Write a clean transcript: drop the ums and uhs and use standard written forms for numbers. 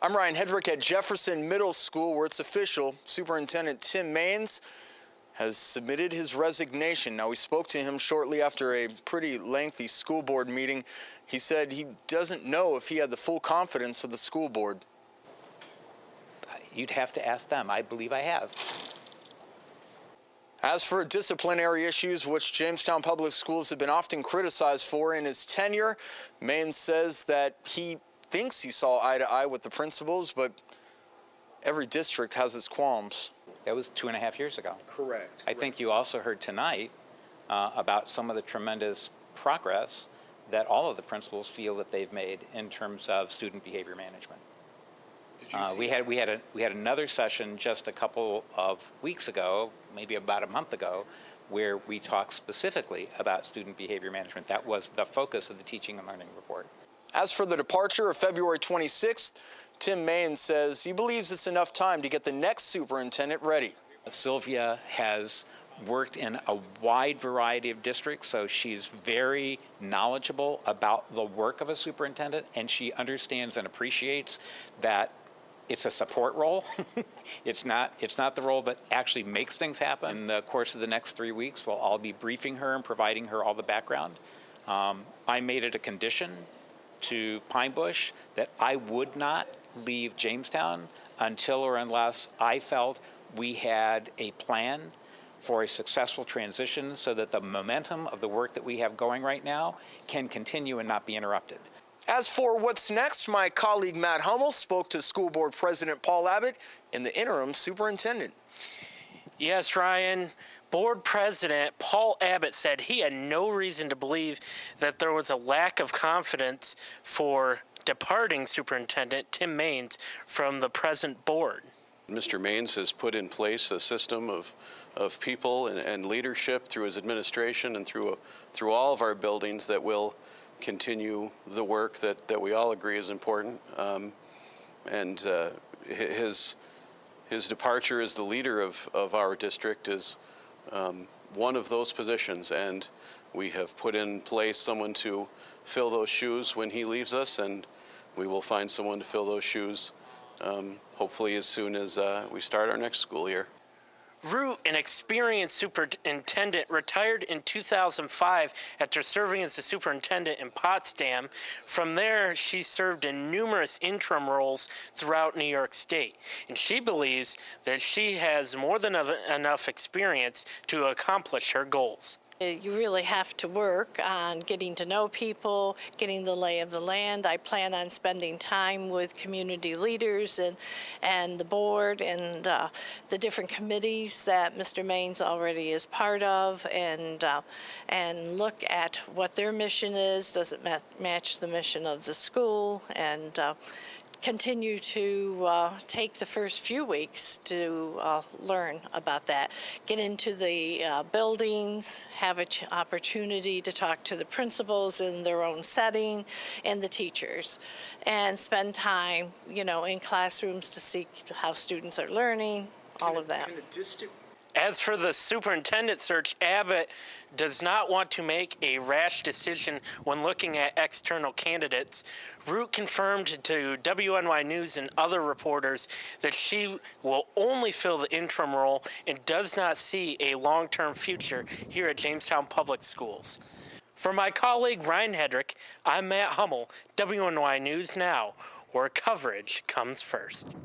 I'm Ryan Hedrick at Jefferson Middle School, where it's official. Superintendent Tim Maines has submitted his resignation. Now, we spoke to him shortly after a pretty lengthy school board meeting. He said he doesn't know if he had the full confidence of the school board. You'd have to ask them. I believe I have. As for disciplinary issues, which Jamestown Public Schools have been often criticized for in his tenure, Maines says that he thinks he saw eye to eye with the principals, but every district has its qualms. That was 2.5 years ago. Correct. I think you also heard tonight about some of the tremendous progress that all of the principals feel that they've made in terms of student behavior management. We had another session just a couple of weeks ago, maybe about a month ago, where we talked specifically about student behavior management. That was the focus of the teaching and learning report. As for the departure of February 26th, Tim Maines says he believes it's enough time to get the next superintendent ready. Sylvia has worked in a wide variety of districts, so she's very knowledgeable about the work of a superintendent, and she understands and appreciates that it's a support role. It's not the role that actually makes things happen. In the course of the next 3 weeks, we'll all be briefing her and providing her all the background. I made it a condition to Pine Bush that I would not leave Jamestown until or unless I felt we had a plan for a successful transition so that the momentum of the work that we have going right now can continue and not be interrupted. As for what's next, my colleague Matt Hummel spoke to School Board President Paul Abbott and the interim superintendent. Yes, Ryan. Board President Paul Abbott said he had no reason to believe that there was a lack of confidence for departing Superintendent Tim Maines from the present board. Mr. Maines has put in place a system of people and leadership through his administration and through all of our buildings that will continue the work that we all agree is important. His departure as the leader of our district is one of those positions, and we have put in place someone to fill those shoes when he leaves us, and we will find someone to fill those shoes hopefully as soon as we start our next school year. Root, an experienced superintendent, retired in 2005 after serving as the superintendent in Potsdam. From there, she served in numerous interim roles throughout New York State, and she believes that she has more than enough experience to accomplish her goals. You really have to work on getting to know people, getting the lay of the land. I plan on spending time with community leaders and the board and the different committees that Mr. Maines already is part of, and look at what their mission is. Does it match the mission of the school? And continue to take the first few weeks to learn about that. Get into the buildings, have an opportunity to talk to the principals in their own setting and the teachers, and spend time, in classrooms to see how students are learning, all of that. As for the superintendent search, Abbott does not want to make a rash decision when looking at external candidates. Root confirmed to WNY News and other reporters that she will only fill the interim role and does not see a long-term future here at Jamestown Public Schools. For my colleague Ryan Hedrick, I'm Matt Hummel, WNY News Now, where coverage comes first.